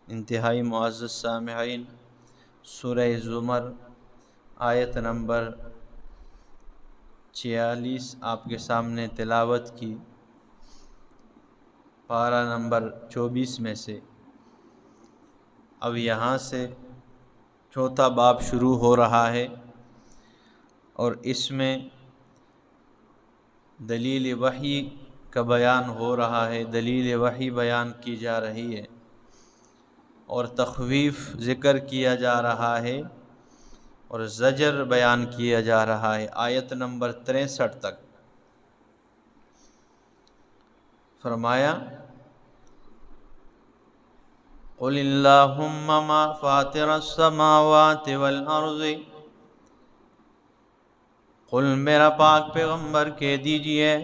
انتہائی معزز سامعین، سورہ زمر آیت نمبر 46 آپ کے سامنے تلاوت کی، پارہ نمبر 24 میں سے۔ اب یہاں سے چوتھا باب شروع ہو رہا ہے اور اس میں دلیل وحی کا بیان ہو رہا ہے، دلیل وحی بیان کی جا رہی ہے اور تخویف ذکر کیا جا رہا ہے اور زجر بیان کیا جا رہا ہے۔ آیت نمبر 63 تک فرمایا قُلِ اللَّهُمَّ فَاطِرَ السَّمَاوَاتِ وَالْأَرْضِ، قل میرا پاک پیغمبر کہہ دیجئے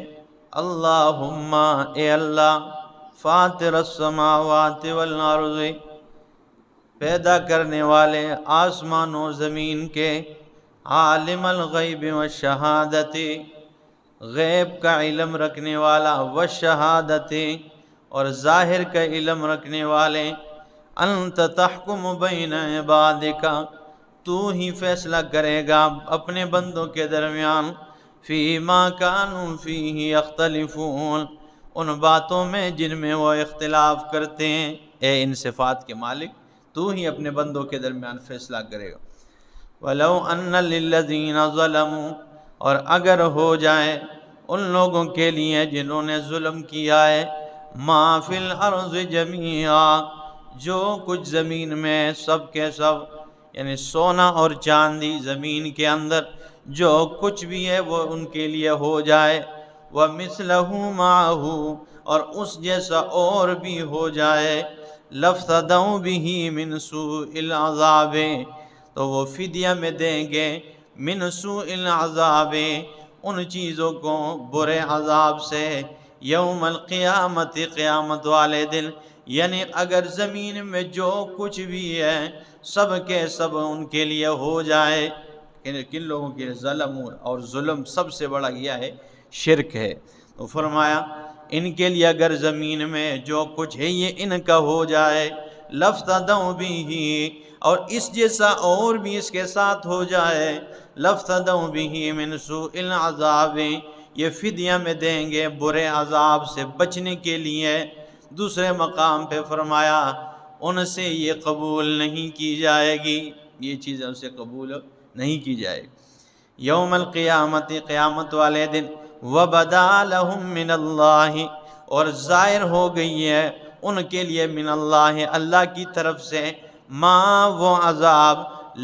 اللہم اے اللہ، فاطر السماوات والارض، پیدا کرنے والے آسمان و زمین کے، عالم الغیب والشہادت، غیب کا علم رکھنے والا، والشہادت اور ظاہر کا علم رکھنے والے، انت تحکم بین عبادک، تو ہی فیصلہ کرے گا اپنے بندوں کے درمیان، فیما کانوا فیہ یختلفون، ان باتوں میں جن میں وہ اختلاف کرتے ہیں۔ اے ان صفات کے مالک، تو ہی اپنے بندوں کے درمیان فیصلہ کرے گا۔ وَلَوْ أَنَّ لِلَّذِينَ ظَلَمُوا، اور اگر ہو جائے ان لوگوں کے لیے جنہوں نے ظلم کیا ہے، مَا فِي الْأَرْضِ جَمِيعًا، جو کچھ زمین میں سب کے سب، یعنی سونا اور چاندی زمین کے اندر جو کچھ بھی ہے وہ ان کے لیے ہو جائے، وَمِثْلَهُ مَعَهُ، اور اس جیسا اور بھی ہو جائے، لَافْتَدَوْا بِهِ مِنْ سُوءِ الْعَذَابِ، تو وہ فدیہ میں دیں گے، من سوء العذاب، ان چیزوں کو برے عذاب سے، یوم القیامت، قیامت والے دن، یعنی اگر زمین میں جو کچھ بھی ہے سب کے سب ان کے لیے ہو جائے۔ کن لوگوں کے لیے؟ ظلم، اور ظلم سب سے بڑا یہ ہے شرک ہے۔ تو فرمایا ان کے لیے اگر زمین میں جو کچھ ہے یہ ان کا ہو جائے، لَافْتَدَوْا بِهِ، اور اس جیسا اور بھی اس کے ساتھ ہو جائے، لَافْتَدَوْا بِهِ مِنْ سُوءِ الْعَذَابِ، یہ فدیہ میں دیں گے برے عذاب سے بچنے کے لیے۔ دوسرے مقام پہ فرمایا ان سے یہ قبول نہیں کی جائے گی، یہ چیزیں ان سے قبول نہیں کی جائے گی۔ یوم القیامت، قیامت والے دن، وَبَدَا لَهُم مِّنَ اللَّهِ، اور ظاہر ہو گئی ہے ان کے لیے من اللہ، اللہ کی طرف سے، ما وہ عذاب،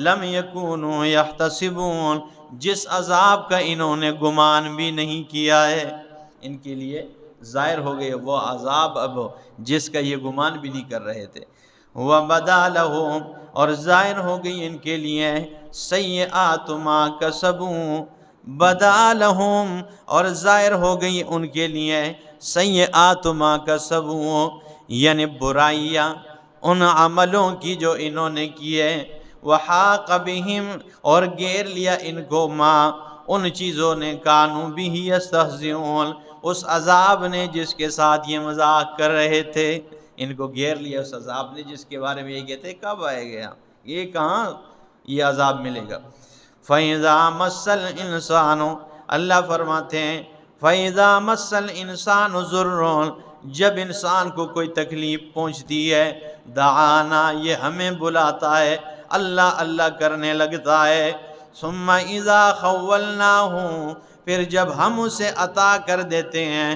لم یکونوا یحتسبون، جس عذاب کا انہوں نے گمان بھی نہیں کیا ہے، ان کے لیے ظاہر ہو گئے وہ عذاب اب جس کا یہ گمان بھی نہیں کر رہے تھے۔ وَبَدَا لَهُم، اور ظاہر ہو گئی ان کے لیے، سیئات ما کسبوا، بدا لہم، اور ظاہر ہو گئی ان کے لیے، سیئات ما کسبوا، یعنی برائیاں ان عملوں کی جو انہوں نے کیے، وحاق بہم، اور گھیر لیا ان کو، ما ان چیزوں نے، کانوا بہ یستہزئون، اس عذاب نے جس کے ساتھ یہ مذاق کر رہے تھے، ان کو گھیر لیا اس عذاب نے جس کے بارے میں یہ کہتے کب آئے گا، یہ کہاں یہ عذاب ملے گا۔ فَإِذَا مَسَّ الْإِنسَانُ، اللہ فرماتے ہیں فَإِذَا مَسَّ الْإِنسَانُ ضُرٌّ، جب انسان کو کوئی تکلیف پہنچتی ہے، دعانا، یہ ہمیں بلاتا ہے، اللہ اللہ کرنے لگتا ہے، ثُمَّ إِذَا خَوَّلْنَاهُ، پھر جب ہم اسے عطا کر دیتے ہیں،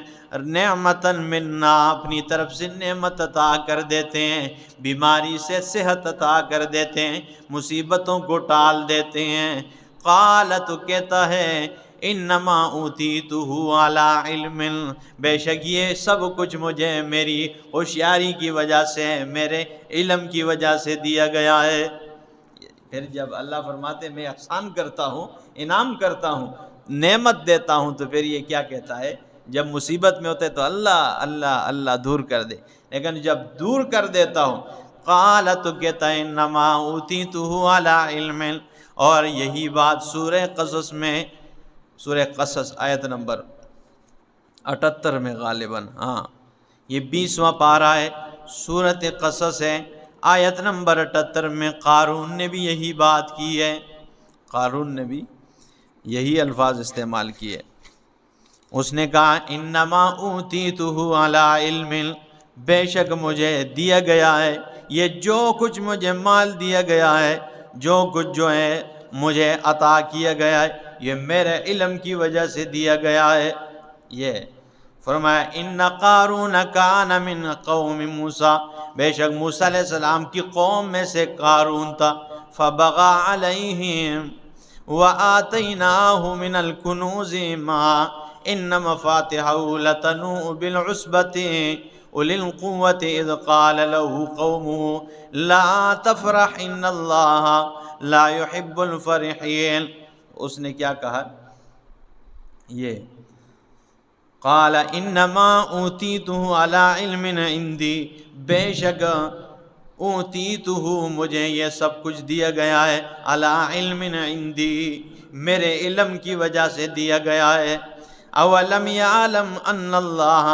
نعمتاً منا، اپنی طرف سے نعمت عطا کر دیتے ہیں، بیماری سے صحت عطا کر دیتے ہیں، مصیبتوں کو ٹال دیتے ہیں، قال، تو کہتا ہے، انما اوتیتہ علی علم، بے شک یہ سب کچھ مجھے میری ہوشیاری کی وجہ سے، میرے علم کی وجہ سے دیا گیا ہے۔ پھر جب اللہ فرماتے میں احسان کرتا ہوں، انعام کرتا ہوں، نعمت دیتا ہوں، تو پھر یہ کیا کہتا ہے؟ جب مصیبت میں ہوتے تو اللہ اللہ اللہ دور کر دے، لیکن جب دور کر دیتا ہوں، قال، تو کہتا ہے، انما اوتیتہ علی علم، اور یہی بات سورہ قصص میں، سورہ قصص آیت نمبر 78 میں غالباً، ہاں یہ 20واں پارہ ہے، سورۃ قصص ہے، آیت نمبر 78 میں قارون نے بھی یہی بات کی ہے، قارون نے بھی یہی الفاظ استعمال کیے. اس نے کہا انما اوتیتہ علی علم، بے شک مجھے دیا گیا ہے یہ جو کچھ مجھے مال دیا گیا ہے، جو کچھ جو ہے مجھے عطا کیا گیا ہے، یہ میرے علم کی وجہ سے دیا گیا ہے. یہ فرمایا ان قارون کان من قوم موسیٰ، بے شک موسیٰ علیہ السلام کی قوم میں سے قارون تھا. فبغى علیہم وآتیناہ من الکنوز ما ان مفاتحہ لتنوء بالعصبة اولي القوة اذ قال له قومه لا تفرح ان اللہ لا يحب الفرحین. اس نے کیا کہا؟ یہ قال انما اوتیتہ علی علم عندی، بے شک اوتیتہ مجھے یہ سب کچھ دیا گیا ہے علی علم عندی، میرے علم کی وجہ سے دیا گیا ہے. اولم یعلم ان اللہ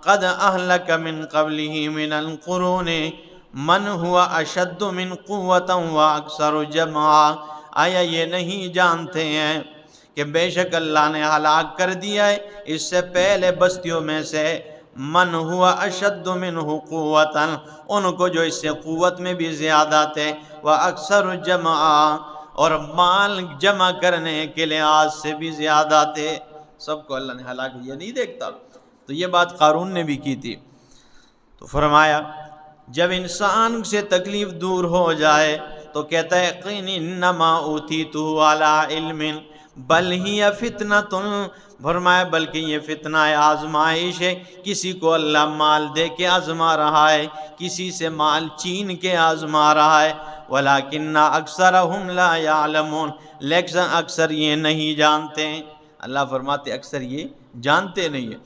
قد اہلک من قبلہ من القرون من ہوا اشد من قوتا واکثر جمعا، آیا یہ نہیں جانتے ہیں کہ بے شک اللہ نے ہلاک کر دیا ہے اس سے پہلے بستیوں میں سے من ہوا اشد منہ قوتا، ان کو جو اس سے قوت میں بھی زیادہ تھے، واکثر جمعا، اور مال جمع کرنے کے لحاظ سے بھی زیادہ تھے. سب کو اللہ نے ہلاک، یہ نہیں دیکھتا؟ تو یہ بات قارون نے بھی کی تھی. تو فرمایا جب انسان سے تکلیف دور ہو جائے تو کہتا ہے انما اوتیتہ علی علم بل ہی فتنۃ، فرمایا بلکہ یہ فتنہ ہے، آزمائش ہے. کسی کو اللہ مال دے کے آزما رہا ہے، کسی سے مال چھین کے آزما رہا ہے. ولیکن اکثرہم لا یعلمون، لیکن اکثر یہ نہیں جانتے. اللہ فرماتے اکثر یہ جانتے نہیں ہیں.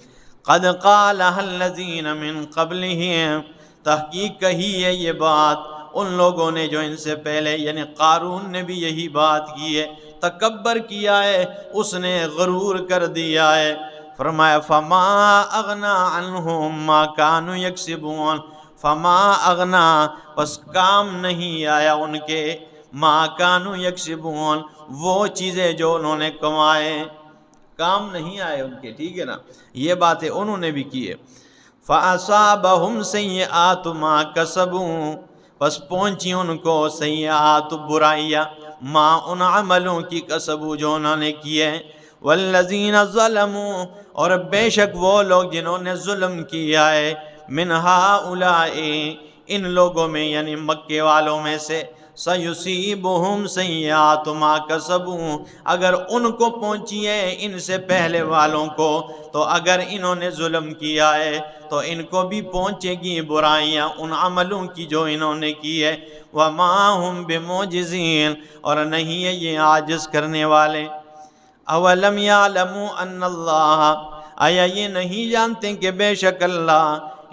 قد قالها الذین من قبلہم، تحقیق کہی ہے یہ بات ان لوگوں نے جو ان سے پہلے، یعنی قارون نے بھی یہی بات کی ہے، تکبر کیا ہے، اس نے غرور کر دیا ہے. فرمایا فما اغنا عنہم ما کانوا یکسبون، فما اغنا، پس کام نہیں آیا ان کے، ما کانوا یکسبون، وہ چیزیں جو انہوں نے کمائے کام نہیں آئے ان کے. ٹھیک ہے نا، یہ باتیں انہوں نے بھی کی ہے. فَأَصَابَهُمْ سَيِّئَاتُ مَا كَسَبُوا، پس پہنچی ان کو سیئات برائیاں، ماں ان عملوں کی کسبو جو انہوں نے کیے. وَالَّذِينَ ظَلَمُوا، اور بے شک وہ لوگ جنہوں نے ظلم کیا ہے، مِنْ هَؤُلَاءِ، ان لوگوں میں یعنی مکے والوں میں سے، سَيُصِيبُهُمْ سَيِّئَاتُ مَا كَسَبُوا، اگر ان کو پہنچی ہے ان سے پہلے والوں کو، تو اگر انہوں نے ظلم کیا ہے تو ان کو بھی پہنچے گی برائیاں ان عملوں کی جو انہوں نے کی ہے. وَمَا هُمْ بِمُعْجِزِينَ، اور نہیں ہے یہ عاجز کرنے والے. اولم یعلموا ان اللہ، آیا یہ نہیں جانتے کہ بے شک اللہ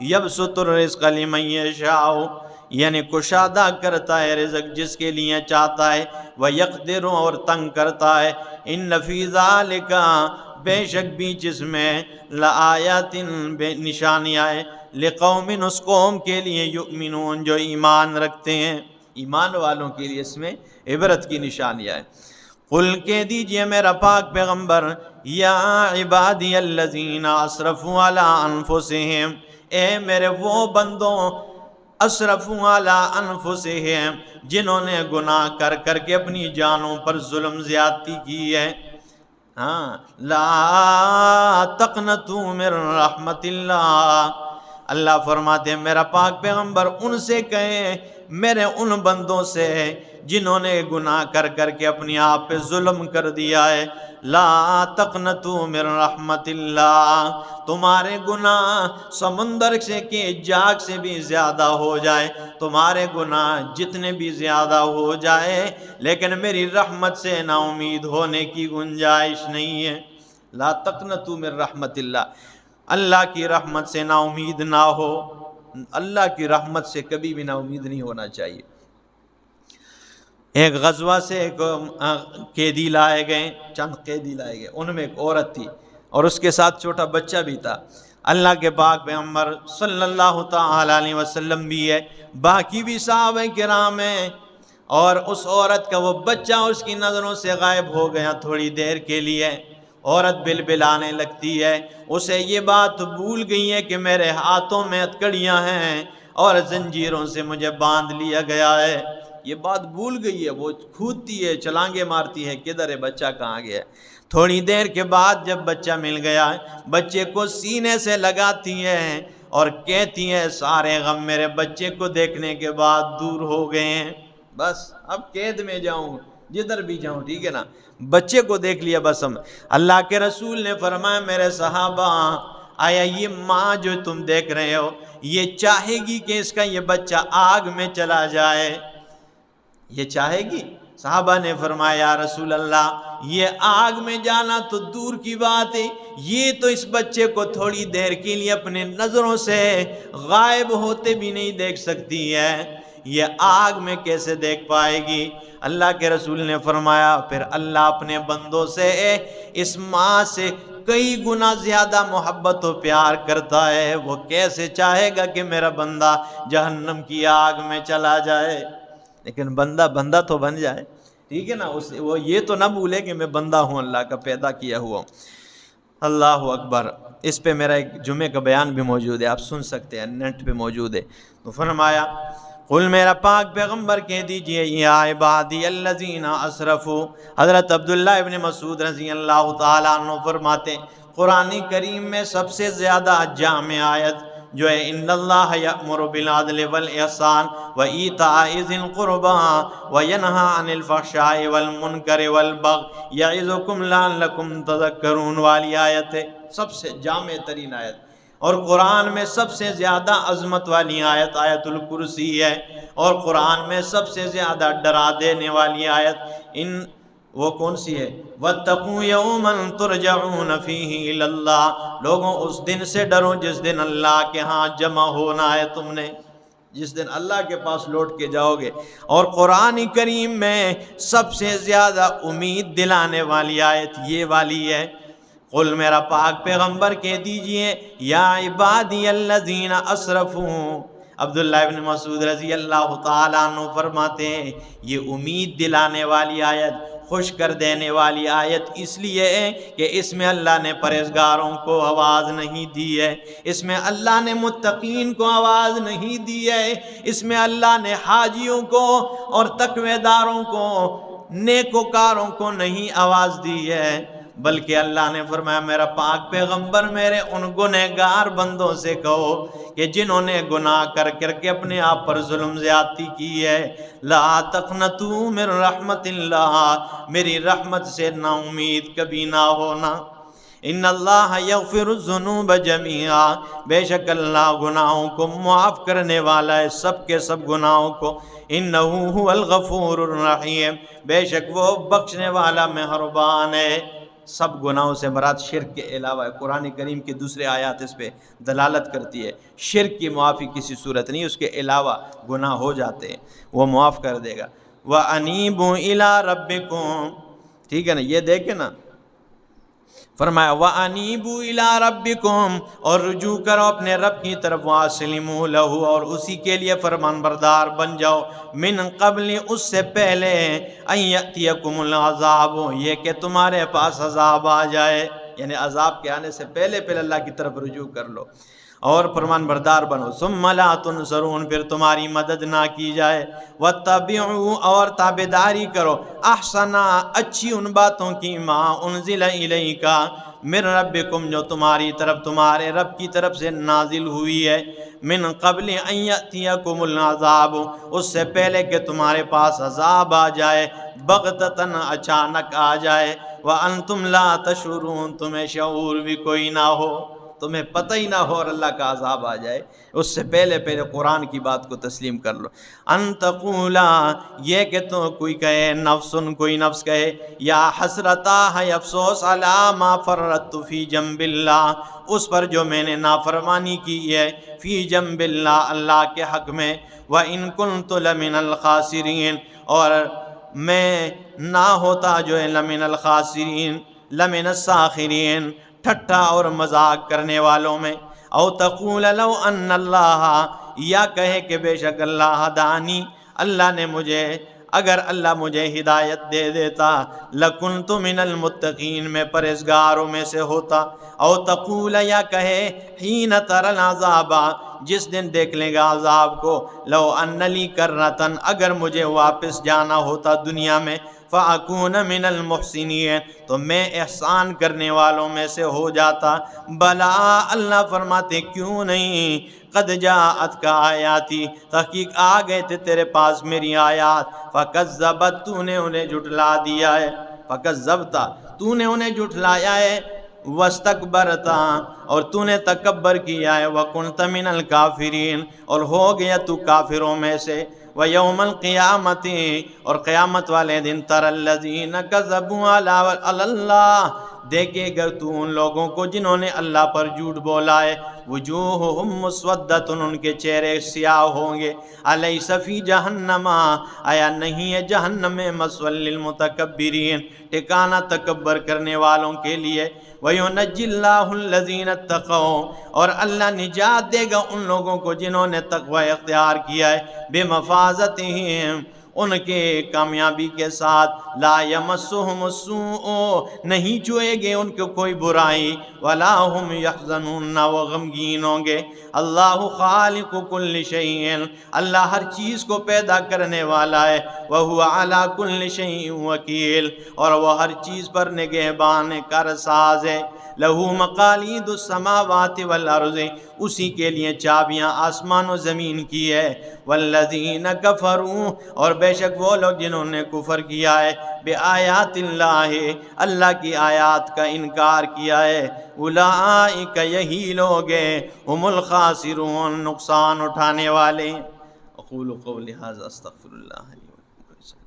یبسط الرزق لمن یشاء، یعنی کشادہ کرتا ہے رزق جس کے لیے چاہتا ہے، وَيَقْدِرُ، اور تنگ کرتا ہے. ان فی ذالک، بے شک بیچ اس میں، لآیات، بے نشانیاں ہیں، لقوم، اس قوم کے لیے، یؤمنون، جو ایمان رکھتے ہیں، ایمان والوں کے لیے اس میں عبرت کی نشانیاں ہیں. قل کہہ دیجئے میرا پاک پیغمبر، یا عبادی الذین اسرفوا علی انفسہم، اے میرے وہ بندوں، اسرفوا علی انفسہم، جنہوں نے گناہ کر کر کے اپنی جانوں پر ظلم زیادتی کی ہے. ہاں، لا تقنطوا من رحمت اللہ، اللہ فرماتے ہیں میرا پاک پیغمبر ان سے کہیں، میرے ان بندوں سے جنہوں نے گناہ کر کر کے اپنی آپ پہ ظلم کر دیا ہے، لا تقنطوا من رحمت اللہ، تمہارے گناہ سمندر سے کے جاگ سے بھی زیادہ ہو جائے، تمہارے گناہ جتنے بھی زیادہ ہو جائے، لیکن میری رحمت سے نا امید ہونے کی گنجائش نہیں ہے. لا تقنطوا من رحمت اللہ، اللہ کی رحمت سے نا امید نہ ہو. اللہ کی رحمت سے کبھی بھی نا امید نہیں ہونا چاہیے. ایک غزوہ سے ایک قیدی لائے گئے، چند قیدی لائے گئے، ان میں ایک عورت تھی اور اس کے ساتھ چھوٹا بچہ بھی تھا. اللہ کے پاک پیغمبر صلی اللہ تعالی علیہ وسلم بھی ہے، باقی بھی صحابہ کرام ہیں، اور اس عورت کا وہ بچہ اس کی نظروں سے غائب ہو گیا تھوڑی دیر کے لیے۔ عورت بلبلانے لگتی ہے، اسے یہ بات بھول گئی ہے کہ میرے ہاتھوں میں ہتھکڑیاں ہیں اور زنجیروں سے مجھے باندھ لیا گیا ہے، یہ بات بھول گئی ہے۔ وہ کھودتی ہے، چھلانگیں مارتی ہے، کدھر ہے بچہ، کہاں گیا ہے؟ تھوڑی دیر کے بعد جب بچہ مل گیا، بچے کو سینے سے لگاتی ہے اور کہتی ہے سارے غم میرے بچے کو دیکھنے کے بعد دور ہو گئے ہیں، بس اب قید میں جاؤں جدھر بھی جاؤں، ٹھیک ہے نا، بچے کو دیکھ لیا بس ہم۔ اللہ کے رسول نے فرمایا میرے صحابہ، آیا یہ ماں جو تم دیکھ رہے ہو یہ چاہے گی کہ اس کا یہ بچہ آگ میں چلا جائے؟ یہ چاہے گی؟ صحابہ نے فرمایا یا رسول اللہ یہ آگ میں جانا تو دور کی بات ہے، یہ تو اس بچے کو تھوڑی دیر کے لیے اپنے نظروں سے غائب ہوتے بھی نہیں دیکھ سکتی ہے، یہ آگ میں کیسے دیکھ پائے گی؟ اللہ کے رسول نے فرمایا پھر اللہ اپنے بندوں سے اس ماں سے کئی گنا زیادہ محبت و پیار کرتا ہے، وہ کیسے چاہے گا کہ میرا بندہ جہنم کی آگ میں چلا جائے؟ لیکن بندہ تو بن جائے، ٹھیک ہے نا، وہ یہ تو نہ بھولے کہ میں بندہ ہوں، اللہ کا پیدا کیا ہوا ہوں۔ اللہ اکبر۔ اس پہ میرا ایک جمعے کا بیان بھی موجود ہے، آپ سن سکتے ہیں، نیٹ پہ موجود ہے۔ تو فرمایا قل، میرا پاک پیغمبر کہہ دیجئے یا عبادی الذین اسرفوا، حضرت عبداللہ ابن مسعود رضی اللہ تعالیٰ عنہ فرماتے ہیں قرآن کریم میں سب سے زیادہ جامع آیت جو ہے ان اللہ یأمر بالعدل والاحسان وایتاء ذی القربی وینہی عن الفحشاء والمنکر والبغی یعظکم لعلکم تذکرون والی آیت ہے، سب سے جامع ترین آیت، اور قرآن میں سب سے زیادہ عظمت والی آیت آیت الکرسی ہے، اور قرآن میں سب سے زیادہ ڈرا دینے والی آیت وہ کون سی ہے؟ وَاتَّقُوا يَوْمًا تُرْجَعُونَ فِيهِ إِلَى اللَّهِ، لوگوں اس دن سے ڈرو جس دن اللہ کے ہاں جمع ہونا ہے تم نے، جس دن اللہ کے پاس لوٹ کے جاؤ گے۔ اور قرآن کریم میں سب سے زیادہ امید دلانے والی آیت یہ والی ہے، قل، میرا پاک پیغمبر کہہ دیجئے یا عبادی الذین اسرفوا۔ عبداللہ ابن مسعود رضی اللہ تعالیٰ عنہ فرماتے ہیں یہ امید دلانے والی آیت، خوش کر دینے والی آیت اس لیے ہے کہ اس میں اللہ نے پرہیزگاروں کو آواز نہیں دی ہے، اس میں اللہ نے متقین کو آواز نہیں دی ہے، اس میں اللہ نے حاجیوں کو اور تقوی داروں کو، نیکوکاروں کو نہیں آواز دی ہے، بلکہ اللہ نے فرمایا میرا پاک پیغمبر میرے ان گنہگار بندوں سے کہو کہ جنہوں نے گناہ کر کر کے اپنے آپ پر ظلم زیادتی کی ہے، لا تقنطوا من رحمت اللہ، میری رحمت سے نا امید کبھی نہ ہونا، ان اللہ یغفر الذنوب جمیعا، بے شک اللہ گناہوں کو معاف کرنے والا ہے، سب کے سب گناہوں کو، انہ هو الغفور الرحیم، بے شک وہ بخشنے والا مہربان ہے۔ سب گناہوں سے مراد شرک کے علاوہ ہے، قرآن کریم کی دوسرے آیات اس پہ دلالت کرتی ہے، شرک کی معافی کسی صورت نہیں، اس کے علاوہ گناہ ہو جاتے ہیں وہ معاف کر دے گا۔ وَأَنِيبُوا إِلَىٰ رَبِّكُمْ، ٹھیک ہے نا، یہ دیکھیں نا، فرمایا وَأَنِيبُوا إِلَىٰ رَبِّكُمْ، اور رجوع کرو اپنے رب کی طرف، وَأَسْلِمُوا لَهُ، اور اسی کے لیے فرمان بردار بن جاؤ، من قبل، اس سے پہلے، أَن يَأْتِيَكُمُ الْعَذَابُ، یہ کہ تمہارے پاس عذاب آ جائے، یعنی عذاب کے آنے سے پہلے اللہ کی طرف رجوع کر لو اور فرمان بردار بنو، ثم لا تنصرون، پھر تمہاری مدد نہ کی جائے، واتبعوا، اور تابعداری کرو، احسنا، اچھی ان باتوں کی، ما انزل الیک من ربکم، جو تمہاری طرف، تمہارے رب کی طرف سے نازل ہوئی ہے، من قبل ان یأتیکم العذاب، اس سے پہلے کہ تمہارے پاس عذاب آ جائے، بغتتاً، اچانک آ جائے، وانتم لا تشعرون، تمہیں شعور بھی کوئی نہ ہو، تمہیں پتہ ہی نہ ہو اور اللہ کا عذاب آ جائے، اس سے پہلے قرآن کی بات کو تسلیم کر لو۔ ان تقولا، یہ کہ تو کوئی کہے، کوئی نفس کہے، یا حسرتا، ہے افسوس، علی ما فرطت فی جنب اللہ، اس پر جو میں نے نافرمانی کی ہے، فی جنب اللہ، اللہ کے حق میں، وَإِن كُنْتُ لَمِنَ الْخَاسِرِينَ، اور میں نہ ہوتا جو ہے لمن الخاسرین، لمن الساخرین، ٹھٹھا اور مذاق کرنے والوں میں، او تقول لو ان اللہ، یا کہے کہ بے شک اللہ ہدانی، اللہ نے مجھے، اگر اللہ مجھے ہدایت دے دیتا، لکنت من المتقین، میں پرہیزگاروں میں سے ہوتا۔ او تقول، یا کہے حین تر العذاب، جس دن دیکھ لے گا عذاب کو، لو ان لی کرۃ، اگر مجھے واپس جانا ہوتا دنیا میں، فاکون من المحسنین، تو میں احسان کرنے والوں میں سے ہو جاتا۔ بلا، اللہ فرماتے کیوں نہیں، قد جاءت کا آیاتی، تحقیق آ گئے تھے تیرے پاس میری آیات، فکذبت، تو نے انہیں جھٹلا دیا ہے، فکذبتا، تو نے انہیں جھٹلایا ہے، واستکبرتا، اور تو نے تکبر کیا ہے، وکنت من الکافرین، اور ہو گیا تو کافروں میں سے۔ وَيَوْمَ الْقِيَامَةِ، اور قیامت والے دن، تَرَى الَّذِينَ كَذَبُوا عَلَى اللَّهِ، دیکھے گا تو ان لوگوں کو جنہوں نے اللہ پر جھوٹ بولا ہے، وجوہہم مسودۃ، ان کے چہرے سیاہ ہوں گے، الیس فی جہنم، آیا نہیں ہے جہنم میں، مثوی للمتکبرین، ٹھکانہ تکبر کرنے والوں کے لیے۔ وَيُنَجِّي اللَّهُ الَّذِينَ اتَّقَوْا، اور اللہ نجات دے گا ان لوگوں کو جنہوں نے تقوی اختیار کیا ہے، بِمَفَازَتِهِمْ، ان کے کامیابی کے ساتھ، لا یمسہم السوء، نہیں چھوئے گے ان کو کوئی برائی، ولا ہم یحزنون، نہ وہ غمگین ہوں گے۔ اللہ خالق کل شیء، اللہ ہر چیز کو پیدا کرنے والا ہے، وہو علی کل شیء وکیل، اور وہ ہر چیز پر نگہبان کارساز ہے۔ لہو مقالید السماوات والارض، اسی کے لیے چابیاں آسمان و زمین کی ہے۔ والذین کفروا، اور بے شک وہ لوگ جنہوں نے کفر کیا ہے، بآیات اللہ، اللہ کی آیات کا انکار کیا ہے، اولئک، یہی لوگ ہیں، ہم الخاسرون، نقصان اٹھانے والے۔ اقول قولی ھذا استغفر اللہ لی ولکم۔